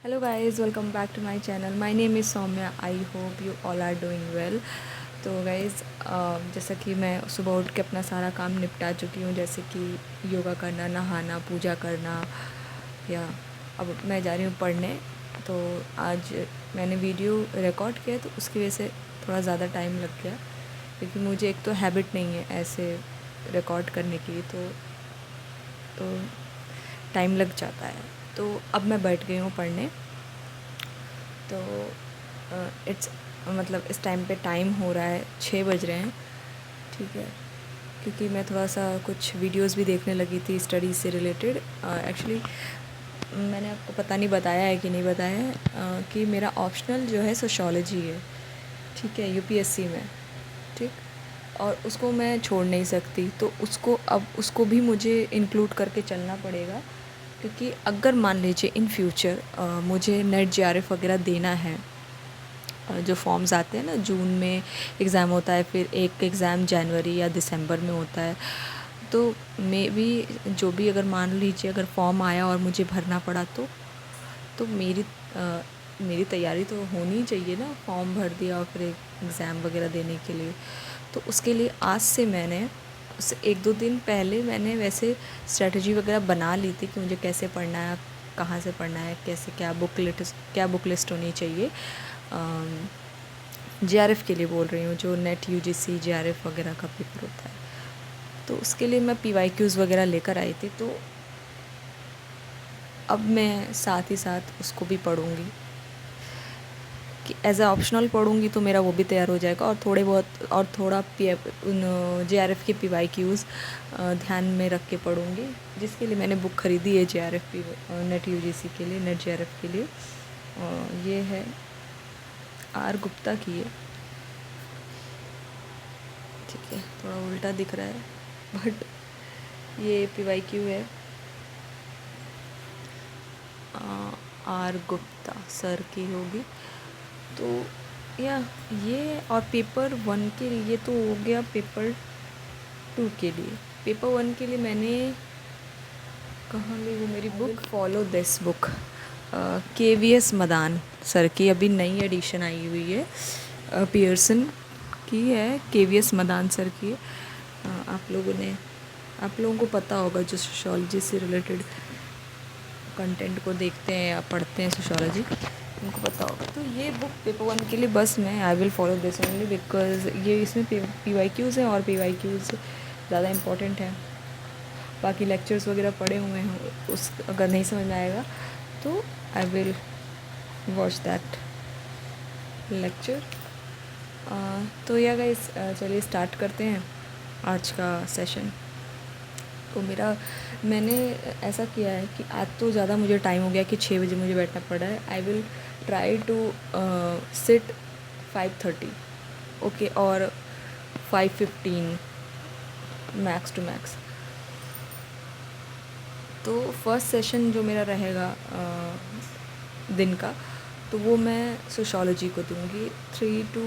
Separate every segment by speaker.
Speaker 1: Hello guys, welcome back to my channel. My name is Soumya. I hope you all are doing well. तो guys जैसा कि मैं सुबह उठ के अपना सारा काम निपटा चुकी हूँ, जैसे कि योगा करना, नहाना, पूजा करना, या अब मैं जा रही हूँ पढ़ने। तो आज मैंने वीडियो रिकॉर्ड किया तो उसकी वजह से थोड़ा ज़्यादा टाइम लग गया, क्योंकि मुझे एक तो हैबिट नहीं है ऐसे रिकॉर्ड करने की, तो टाइम लग जाता है। तो अब मैं बैठ गई हूँ पढ़ने। तो इट्स मतलब इस टाइम पे टाइम हो रहा है 6 बज रहे हैं, ठीक है, क्योंकि मैं थोड़ा सा कुछ वीडियोस भी देखने लगी थी स्टडी से रिलेटेड। एक्चुअली मैंने आपको पता नहीं बताया है कि नहीं बताया है, कि मेरा ऑप्शनल जो है सोशियोलॉजी है, ठीक है, यूपीएससी में, ठीक। और उसको मैं छोड़ नहीं सकती, तो उसको भी मुझे इंक्लूड करके चलना पड़ेगा, क्योंकि अगर मान लीजिए इन फ्यूचर मुझे नेट जेआरएफ वगैरह देना है, जो फॉर्म्स आते हैं ना, जून में एग्ज़ाम होता है, फिर एक एग्ज़ाम जनवरी या दिसंबर में होता है, तो मे भी जो भी अगर मान लीजिए अगर फॉर्म आया और मुझे भरना पड़ा, तो मेरी तैयारी तो होनी चाहिए ना, फॉर्म भर दिया और फिर एग्ज़ाम वगैरह देने के लिए। तो उसके लिए आज से मैंने उससे 1-2 दिन पहले मैंने वैसे स्ट्रैटेजी वगैरह बना ली थी कि मुझे कैसे पढ़ना है, कहाँ से पढ़ना है, कैसे क्या बुक लिस्ट होनी चाहिए। जेआरएफ के लिए बोल रही हूँ, जो नेट यूजीसी जेआरएफ वगैरह का पेपर होता है। तो उसके लिए मैं पीवाईक्यूज़ वगैरह लेकर आई थी, तो अब मैं साथ ही साथ उसको भी पढ़ूँगी, कि एज़ अ ऑप्शनल पढ़ूँगी तो मेरा वो भी तैयार हो जाएगा, और थोड़े बहुत और थोड़ा जेआरएफ के पीवाईक्यूज़ ध्यान में रख के पढ़ूँगी, जिसके लिए मैंने बुक ख़रीदी है जेआरएफ पी नेट यूजीसी के लिए, नेट जेआरएफ के लिए। ये है आर गुप्ता की है, ठीक है, थोड़ा उल्टा दिख रहा है बट ये पीवाईक्यू है। आर गुप्ता सर की होगी। तो या ये, और पेपर 1 के लिए तो हो गया, पेपर 2 के लिए, पेपर 1 के लिए मैंने कहाँ गई वो मेरी book, follow this book, KVS Madan sir की, अभी नई एडिशन आई हुई है, पियर्सन की है, केवीएस मदान सर की है। आप लोगों को पता होगा, जो सोशियोलॉजी से रिलेटेड कंटेंट को देखते हैं या पढ़ते हैं सोशियोलॉजी, उनको पता होगा। तो ये बुक पेपर 1 के लिए बस मैं I will follow this only, because ये इसमें पीवाईक्यूज़ हैं, और पीवाईक्यूज़ ज़्यादा इम्पोर्टेंट है। बाकी लेक्चर्स वगैरह पढ़े हुए हैं, उस अगर नहीं समझ में आएगा तो I will watch that lecture. तो या गाइस, चलिए स्टार्ट करते हैं आज का सेशन। तो मैंने ऐसा किया है कि आज तो ज़्यादा मुझे टाइम हो गया कि 6 बजे मुझे बैठना पड़ा है। I will try to sit 5:30, okay, और 5:15 मैक्स टू मैक्स। तो फर्स्ट सेशन जो मेरा रहेगा दिन का, तो वो मैं सोशियोलॉजी को दूँगी, 3 to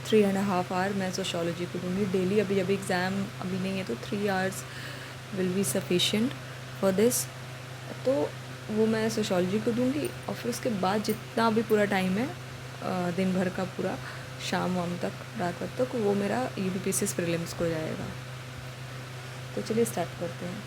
Speaker 1: 3.5 आवर मैं सोशियोलॉजी को दूँगी डेली। अभी जब एग्ज़ाम अभी नहीं है, तो 3 hours will be sufficient for this. तो वो मैं सोशियोलॉजी को दूँगी, और फिर उसके बाद जितना भी पूरा टाइम है दिन भर का पूरा, शाम वाम तक, रात वक्त तक, वो मेरा यूपीपीसीएस प्रीलिम्स को जाएगा। तो चलिए स्टार्ट करते हैं।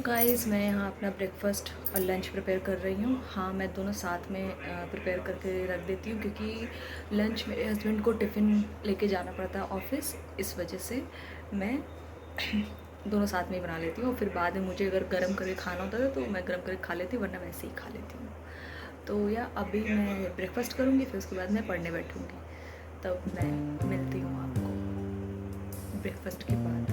Speaker 1: गाइस मैं यहाँ अपना ब्रेकफास्ट और लंच प्रिपेयर कर रही हूँ। हाँ, मैं दोनों साथ में प्रिपेयर करके रख देती हूँ क्योंकि लंच मेरे हस्बैंड को टिफ़िन लेके जाना पड़ता है ऑफिस, इस वजह से मैं दोनों साथ में ही बना लेती हूँ। और फिर बाद में मुझे अगर गर्म करके खाना होता है तो मैं गर्म करके खा लेती हूँ, वरना वैसे ही खा लेती हूँ। तो या अभी मैं ब्रेकफास्ट करूँगी, फिर उसके बाद मैं पढ़ने बैठूँगी, तब मैं मिलती हूँ आपको ब्रेकफास्ट के बाद।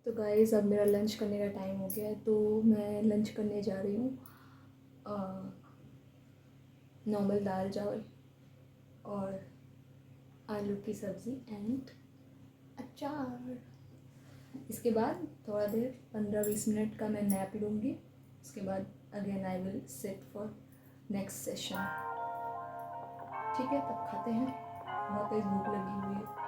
Speaker 1: तो गाइस अब मेरा लंच करने का टाइम हो गया है, तो मैं लंच करने जा रही हूँ। नॉर्मल दाल चावल और आलू की सब्ज़ी एंड अचार। इसके बाद थोड़ा देर 15-20 मिनट का मैं नैप लूँगी। उसके बाद again I will sit for next session. ठीक है, तब खाते हैं, बहुत तेज़ भूख लगी हुई है।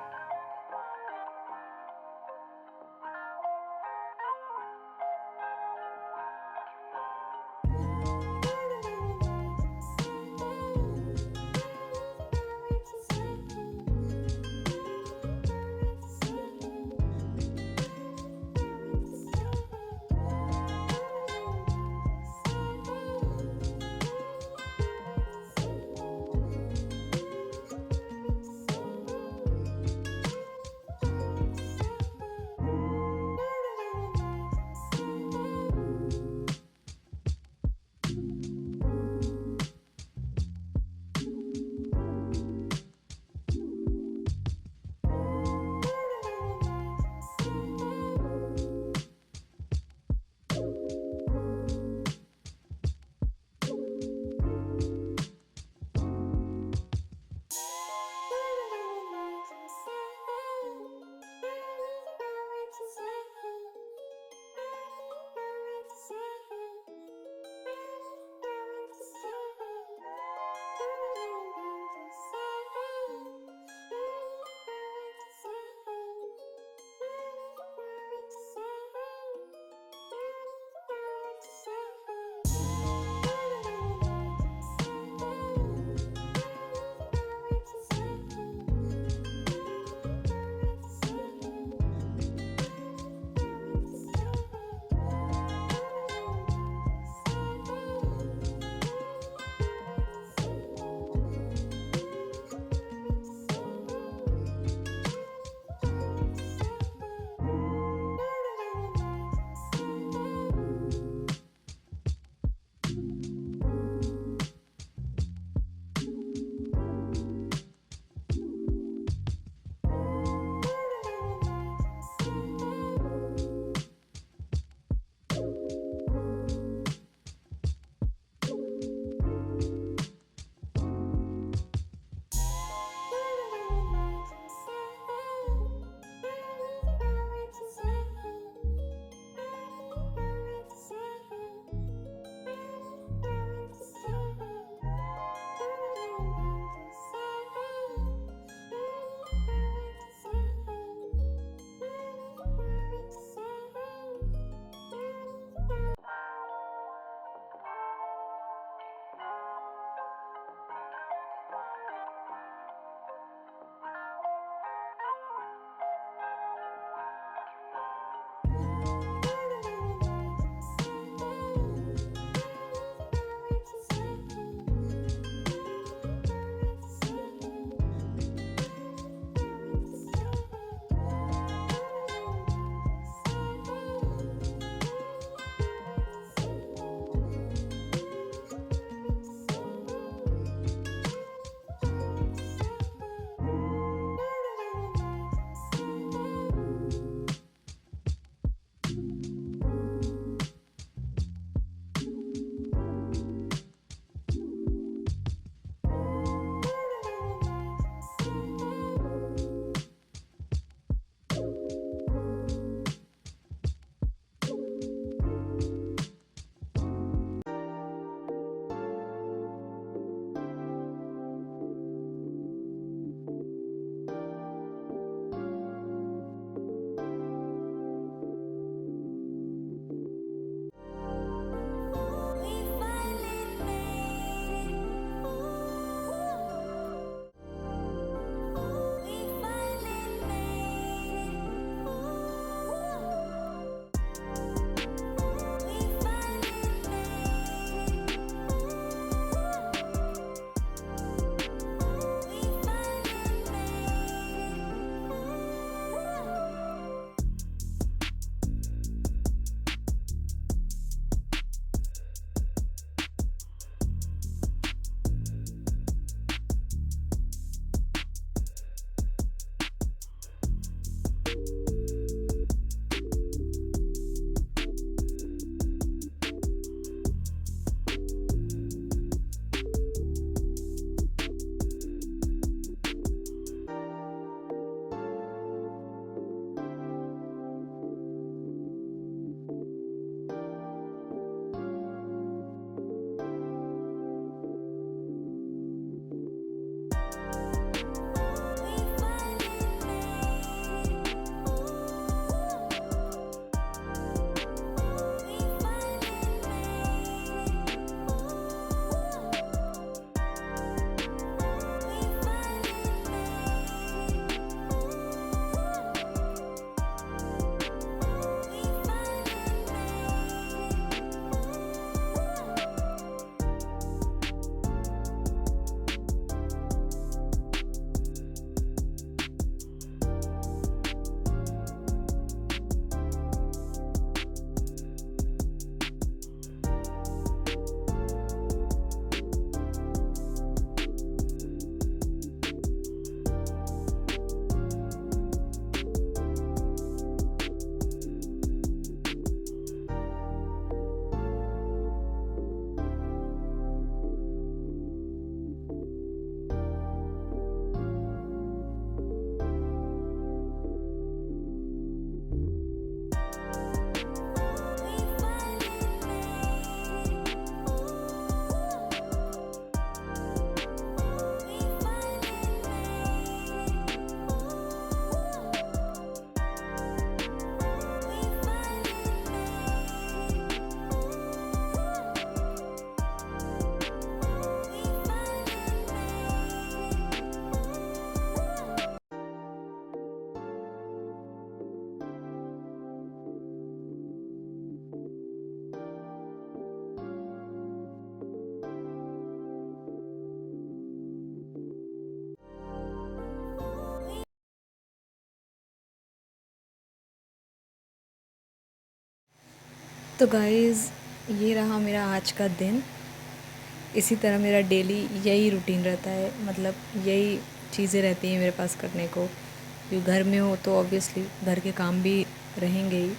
Speaker 1: तो गाइज़ ये रहा मेरा आज का दिन। इसी तरह मेरा डेली यही रूटीन रहता है, मतलब यही चीज़ें रहती हैं मेरे पास करने को। क्योंकि घर में हो तो ऑब्वियसली घर के काम भी रहेंगे ही,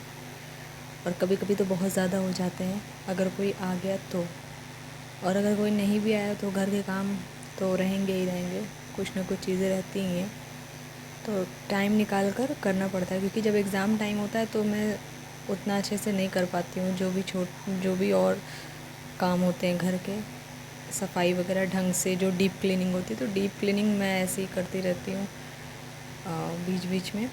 Speaker 1: और कभी कभी तो बहुत ज़्यादा हो जाते हैं अगर कोई आ गया तो। और अगर कोई नहीं भी आया तो घर के काम तो रहेंगे ही रहेंगे, कुछ ना कुछ चीज़ें रहती ही हैं। तो टाइम निकाल कर करना पड़ता है, क्योंकि जब एग्ज़ाम टाइम होता है तो मैं उतना अच्छे से नहीं कर पाती हूँ। जो भी और काम होते हैं घर के, सफाई वगैरह ढंग से, जो डीप क्लीनिंग होती है, तो डीप क्लीनिंग मैं ऐसे ही करती रहती हूँ बीच बीच में।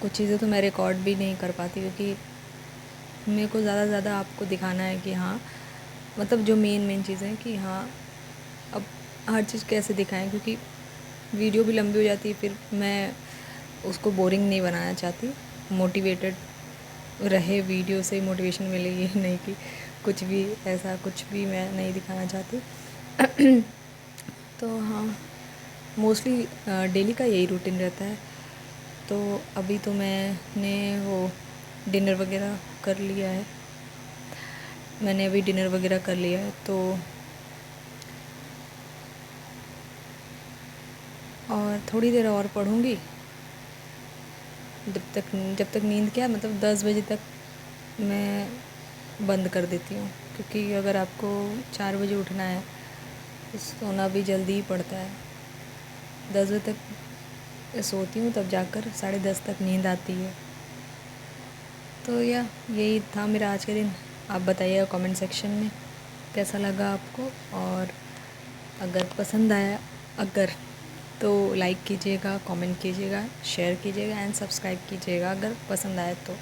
Speaker 1: कुछ चीज़ें तो मैं रिकॉर्ड भी नहीं कर पाती, क्योंकि मेरे को ज़्यादा से ज़्यादा आपको दिखाना है कि हाँ, मतलब जो मेन चीज़ें हैं कि हाँ, अब हर चीज़ कैसे दिखाएं, क्योंकि वीडियो भी लंबी हो जाती है, फिर मैं उसको बोरिंग नहीं बनाना चाहती। मोटिवेटेड रहे, वीडियो से मोटिवेशन मिले, ये नहीं कि कुछ भी ऐसा कुछ भी मैं नहीं दिखाना चाहती। तो हाँ, मोस्टली डेली का यही रूटीन रहता है। तो अभी तो मैंने वो डिनर वगैरह कर लिया है, तो और थोड़ी देर और पढ़ूँगी, जब तक नींद, क्या मतलब 10 बजे तक मैं बंद कर देती हूँ। क्योंकि अगर आपको 4 बजे उठना है तो सोना भी जल्दी ही पड़ता है। 10 बजे तक सोती हूँ, तब जाकर 10:30 तक नींद आती है। तो यही था मेरा आज का दिन। आप बताइएगा कमेंट सेक्शन में कैसा लगा आपको, और अगर पसंद आया तो लाइक कीजिएगा, कमेंट कीजिएगा, शेयर कीजिएगा एंड सब्सक्राइब कीजिएगा अगर पसंद आए तो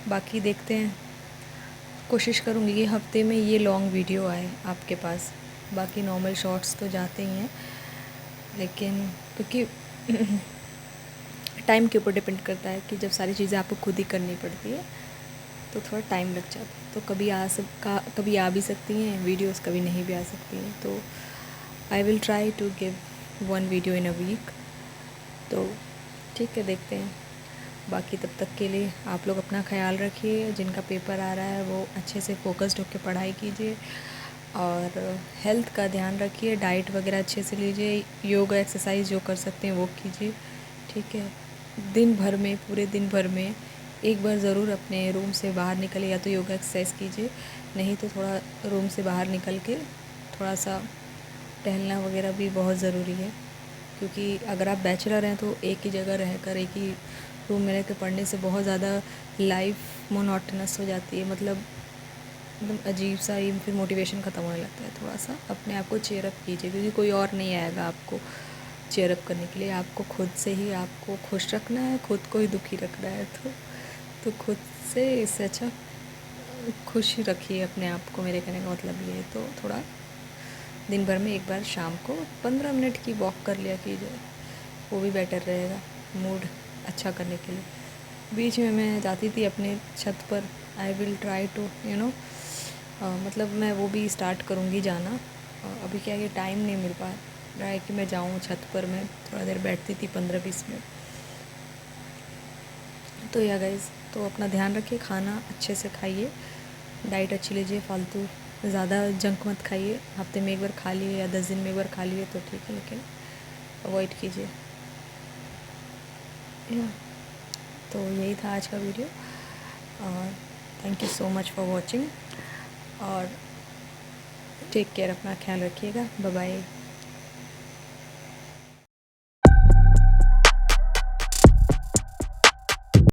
Speaker 1: बाकी देखते हैं। कोशिश करूँगी कि हफ्ते में ये लॉन्ग वीडियो आए आपके पास। बाकी नॉर्मल शॉर्ट्स तो जाते ही हैं, लेकिन क्योंकि टाइम के ऊपर डिपेंड करता है कि जब सारी चीज़ें आपको खुद ही करनी पड़ती है तो थोड़ा टाइम लग जाता है। तो कभी आ भी सकती हैं वीडियोस, कभी नहीं भी आ सकती हैं। तो I will try to give 1 video in a week. तो ठीक है, देखते हैं। बाकी तब तक के लिए आप लोग अपना ख्याल रखिए। जिनका पेपर आ रहा है वो अच्छे से फोकस्ड होकर पढ़ाई कीजिए, और हेल्थ का ध्यान रखिए, डाइट वगैरह अच्छे से लीजिए, योगा एक्सरसाइज जो कर सकते हैं वो कीजिए, ठीक है। पूरे दिन भर में एक बार ज़रूर अपने रूम से बाहर निकले, या तो योगा एक्सरसाइज कीजिए, नहीं तो थोड़ा रूम से बाहर निकल के थोड़ा सा टहलना वगैरह भी बहुत ज़रूरी है। क्योंकि अगर आप बैचलर हैं तो एक ही जगह रहकर, एक ही रूम में रह कर पढ़ने से बहुत ज़्यादा लाइफ मोनोटोनस हो जाती है, मतलब एकदम अजीब सा ही, फिर मोटिवेशन ख़त्म होने लगता है। थोड़ा सा अपने आप को चेयर अप कीजिए, क्योंकि कोई और नहीं आएगा आपको चेयर अप करने के लिए। आपको खुद से ही आपको खुश रखना है, खुद को ही दुखी रखना है। तो खुद से इससे अच्छा खुश रखिए अपने आप को, मेरे कहने का मतलब ये है। तो थोड़ा दिन भर में एक बार शाम को 15 मिनट की वॉक कर लिया कीजिए, वो भी बेटर रहेगा मूड अच्छा करने के लिए। बीच में मैं जाती थी अपने छत पर, आई विल ट्राई टू मतलब मैं वो भी स्टार्ट करूँगी जाना। अभी क्या है कि टाइम नहीं मिल पा रहा है कि मैं जाऊँ छत पर। मैं थोड़ा देर बैठती थी 15-20 मिनट। तो गाइज़, तो अपना ध्यान रखिए, खाना अच्छे से खाइए, डाइट अच्छी लीजिए, फालतू ज़्यादा जंक मत खाइए। हफ्ते में एक बार खा लिए या 10 दिन में एक बार खा लिए तो ठीक है, लेकिन अवॉइड कीजिए। तो यही था आज का वीडियो, और thank you so much for watching, और टेक केयर, अपना ख्याल रखिएगा। Bye bye.